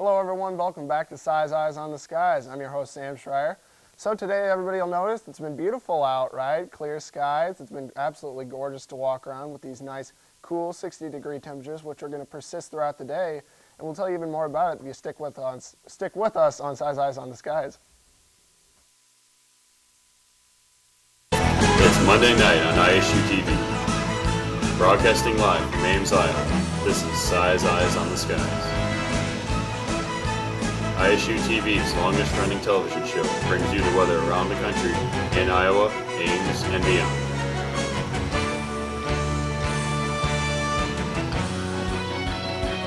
Hello everyone, welcome back to Size Eyes on the Skies. I'm your host Sam Schreier. So today everybody will notice it's been beautiful out, right? Clear skies. It's been absolutely gorgeous to walk around with these nice cool 60-degree temperatures which are going to persist throughout the day. And we'll tell you even more about it if you stick with us on Size Eyes on the Skies. It's Monday night on ISU TV. Broadcasting live from Ames, Iowa. This is Size Eyes on the Skies. ISU TV's longest running television show brings you the weather around the country, in Iowa, Ames, and beyond.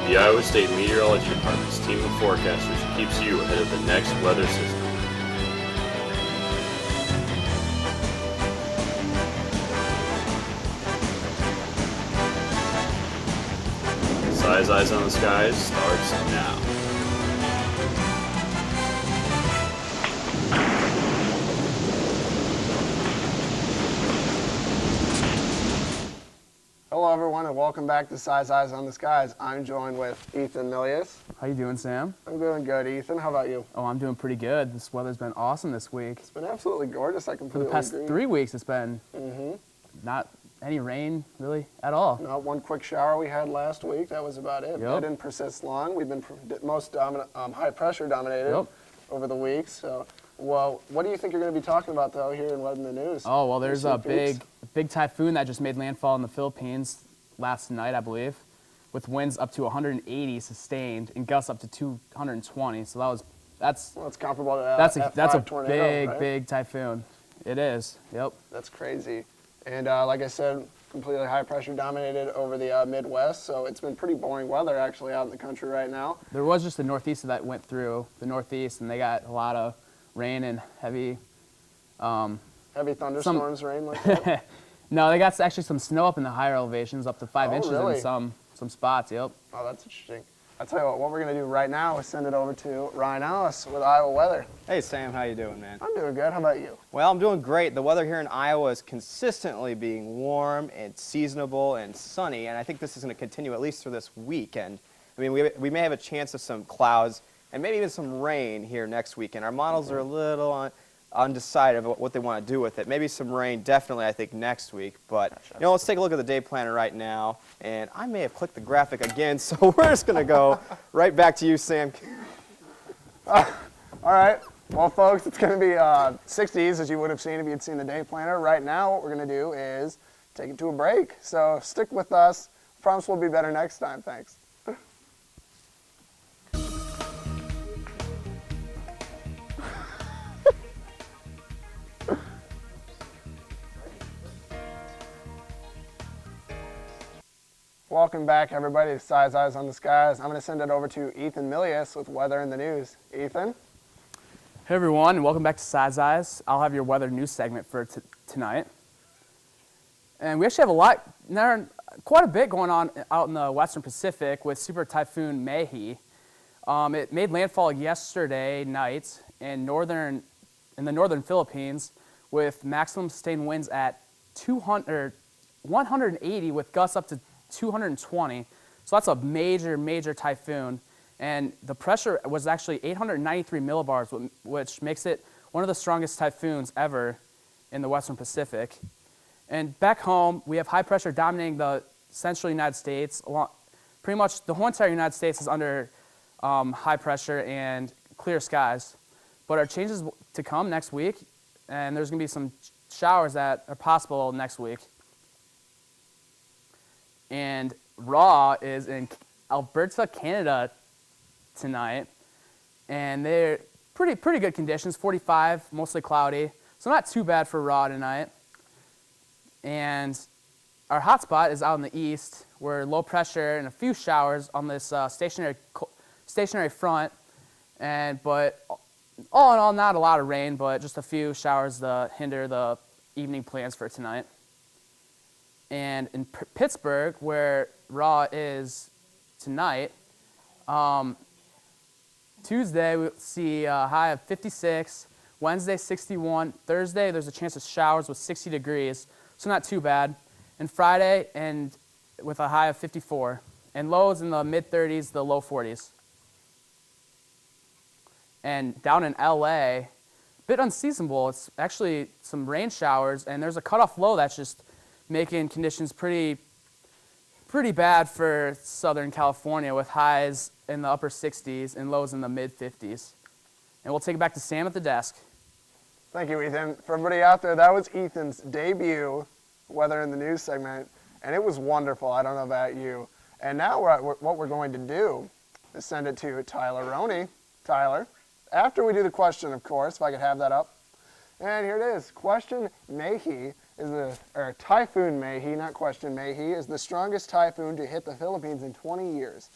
The Iowa State Meteorology Department's team of forecasters keeps you ahead of the next weather system. Size Eyes on the Skies starts now. Hello everyone and welcome back to Size Eyes on the Skies. I'm joined with Ethan Milius. How you doing, Sam? I'm doing good, Ethan. How about you? Oh, I'm doing pretty good. This weather's been awesome this week. It's been absolutely gorgeous. I completely For the past agree. 3 weeks, it's been not any rain really at all. Not one quick shower we had last week. That was about it. Yep. That didn't persist long. We've been most dominant, high pressure dominated over the weeks. So, well, what do you think you're going to be talking about though here in What in the News? Oh well, there's a big typhoon that just made landfall in the Philippines last night, I believe, with winds up to 180 sustained and gusts up to 220. So that's comparable to that's a tornado, big typhoon. It is. Yep. That's crazy. And like I said, completely high pressure dominated over the Midwest, so it's been pretty boring weather actually out in the country right now. There was just the Northeast that went through the Northeast, and they got a lot of rain and heavy thunderstorms, rain like that. No, they got actually some snow up in the higher elevations, up to 5 inches really? in some spots. Yep. Oh, that's interesting. I'll tell you what we're going to do right now is send it over to Ryan Alliss with Iowa weather. Hey Sam, how you doing, man? I'm doing good. How about you? Well, I'm doing great. The weather here in Iowa is consistently being warm and seasonable and sunny, and I think this is going to continue at least through this weekend. I mean, we may have a chance of some clouds and maybe even some rain here next weekend. Our models are a little undecided about what they want to do with it. Maybe some rain, definitely, I think, next week. But, you know, let's take a look at the day planner right now. And I may have clicked the graphic again, so we're just going to go right back to you, Sam. All right. Well, folks, it's going to be 60s, as you would have seen if you'd seen the day planner. Right now, what we're going to do is take it to a break. So stick with us. Promise we'll be better next time. Thanks. Welcome back, everybody, to Size Eyes on the Skies. I'm going to send it over to Ethan Milius with Weather in the News. Ethan? Hey everyone, and welcome back to Size Eyes. I'll have your weather news segment for tonight. And we actually have quite a bit going on out in the Western Pacific with Super Typhoon Mehi. It made landfall yesterday night in the northern Philippines with maximum sustained winds at 180 with gusts up to 220. So that's a major typhoon. And the pressure was actually 893 millibars, which makes it one of the strongest typhoons ever in the Western Pacific. And back home, we have high pressure dominating the central United States. Pretty much the whole entire United States is under high pressure and clear skies. But our changes to come next week, and there's going to be some showers that are possible next week. And Raw is in Alberta, Canada tonight, and they're pretty good conditions, 45, mostly cloudy, so not too bad for Raw tonight. And our hot spot is out in the east, where low pressure and a few showers on this stationary front, but all in all, not a lot of rain, but just a few showers to hinder the evening plans for tonight. And in Pittsburgh, where Raw is tonight, Tuesday we'll see a high of 56, Wednesday 61, Thursday there's a chance of showers with 60 degrees, so not too bad. And Friday and with a high of 54, and lows in the mid-30s, the low 40s. And down in LA, a bit unseasonable. It's actually some rain showers, and there's a cutoff low that's just making conditions pretty bad for Southern California, with highs in the upper 60s and lows in the mid 50s. And we'll take it back to Sam at the desk. Thank you, Ethan. For everybody out there, that was Ethan's debut Weather in the News segment, and it was wonderful. I don't know about you. And now what we're going to do is send it to Tyler Roney. Tyler, after we do the question, of course, if I could have that up. And here it is. Question Mehi or Typhoon Mehi, not Question Mehi, is the strongest typhoon to hit the Philippines in 20 years.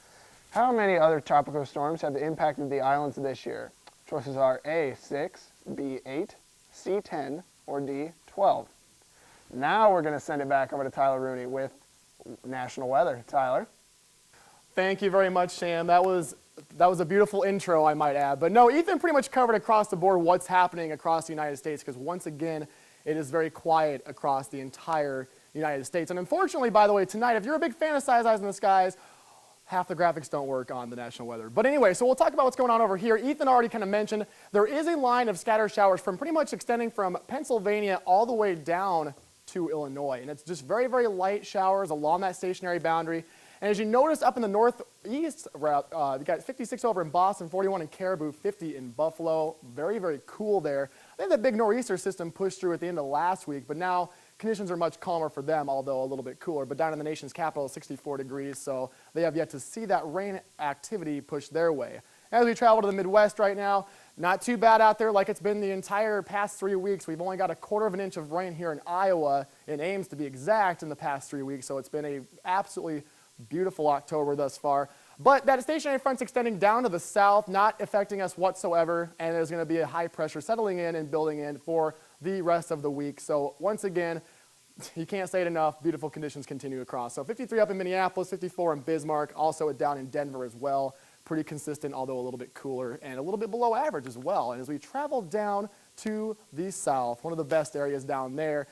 How many other tropical storms have impacted the islands this year? Choices are A, 6, B, 8, C, 10, or D, 12. Now we're going to send it back over to Tyler Rooney with national weather. Tyler? Thank you very much, Sam. That was a beautiful intro, I might add. But no, Ethan pretty much covered across the board what's happening across the United States, because once again, it is very quiet across the entire United States. And unfortunately, by the way, tonight, if you're a big fan of Size Eyes in the Skies, half the graphics don't work on the national weather. But anyway, so we'll talk about what's going on over here. Ethan already kind of mentioned there is a line of scattered showers from pretty much extending from Pennsylvania all the way down to Illinois. And it's just very, very light showers along that stationary boundary. And as you notice up in the northeast route, you got 56 over in Boston, 41 in Caribou, 50 in Buffalo. Very, very cool there. I think the big nor'easter system pushed through at the end of last week, but now conditions are much calmer for them, although a little bit cooler. But down in the nation's capital, 64 degrees, so they have yet to see that rain activity push their way. As we travel to the Midwest right now, not too bad out there like it's been the entire past 3 weeks. We've only got 1/4 of an inch of rain here in Iowa, in Ames to be exact, in the past 3 weeks, so it's been a absolutely beautiful October thus far. But that stationary front's extending down to the south, not affecting us whatsoever, and there's going to be a high pressure settling in and building in for the rest of the week. So once again, you can't say it enough, beautiful conditions continue across. So 53 up in Minneapolis, 54 in Bismarck, also down in Denver as well. Pretty consistent, although a little bit cooler and a little bit below average as well. And as we travel down to the south, one of the best areas down there,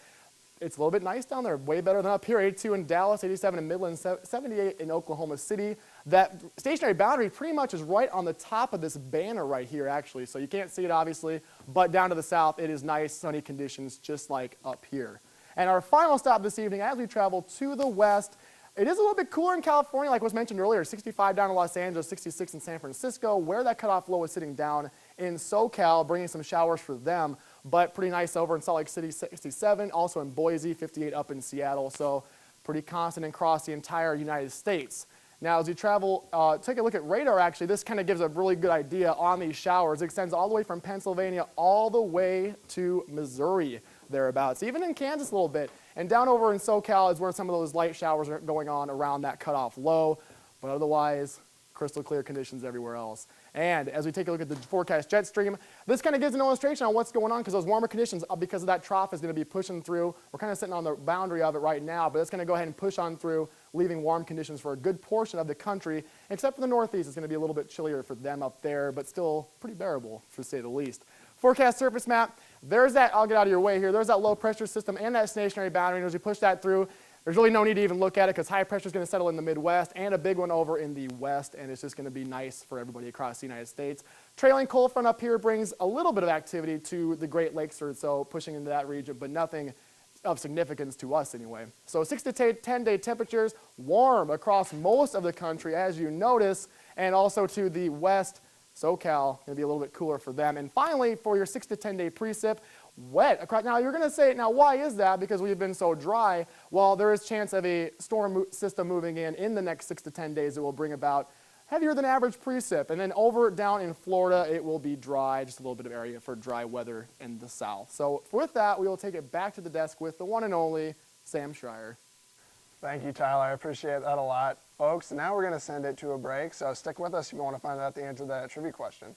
it's a little bit nice down there, way better than up here. 82 in Dallas, 87 in Midland, 78 in Oklahoma City. That stationary boundary pretty much is right on the top of this banner right here, actually. So you can't see it, obviously, but down to the south, it is nice, sunny conditions, just like up here. And our final stop this evening, as we travel to the west, it is a little bit cooler in California, like was mentioned earlier, 65 down in Los Angeles, 66 in San Francisco, where that cutoff low is sitting down in SoCal, bringing some showers for them. But pretty nice over in Salt Lake City, 67, also in Boise, 58 up in Seattle, so pretty constant across the entire United States. Now, as you travel, take a look at radar, actually. This kind of gives a really good idea on these showers. It extends all the way from Pennsylvania all the way to Missouri, thereabouts, even in Kansas a little bit. And down over in SoCal is where some of those light showers are going on around that cutoff low, but otherwise, crystal clear conditions everywhere else. And as we take a look at the forecast jet stream, this kind of gives an illustration on what's going on, because those warmer conditions, because of that trough, is going to be pushing through. We're kind of sitting on the boundary of it right now, but it's going to go ahead and push on through, leaving warm conditions for a good portion of the country, except for the northeast. It's going to be a little bit chillier for them up there, but still pretty bearable, to say the least. Forecast surface map, there's that, I'll get out of your way here, there's that low pressure system and that stationary boundary, and as we push that through, there's really no need to even look at it, because high pressure is going to settle in the Midwest and a big one over in the west, and it's just going to be nice for everybody across the United States. Trailing cold front up here brings a little bit of activity to the Great Lakes, or so pushing into that region, but nothing of significance to us anyway. So 6 to 10 day temperatures, warm across most of the country, as you notice, and also to the west, SoCal, going to be a little bit cooler for them. And finally, for your 6 to 10 day precip, wet across. Now you're going to say, now why is that? Because we've been so dry. Well, there is chance of a storm system moving in the next 6 to 10 days that will bring about heavier than average precip. And then over down in Florida, it will be dry, just a little bit of area for dry weather in the south. So with that, we will take it back to the desk with the one and only Sam Schreier. Thank you, Tyler. I appreciate that a lot. Folks, now we're going to send it to a break, so stick with us if you want to find out the answer to that trivia question.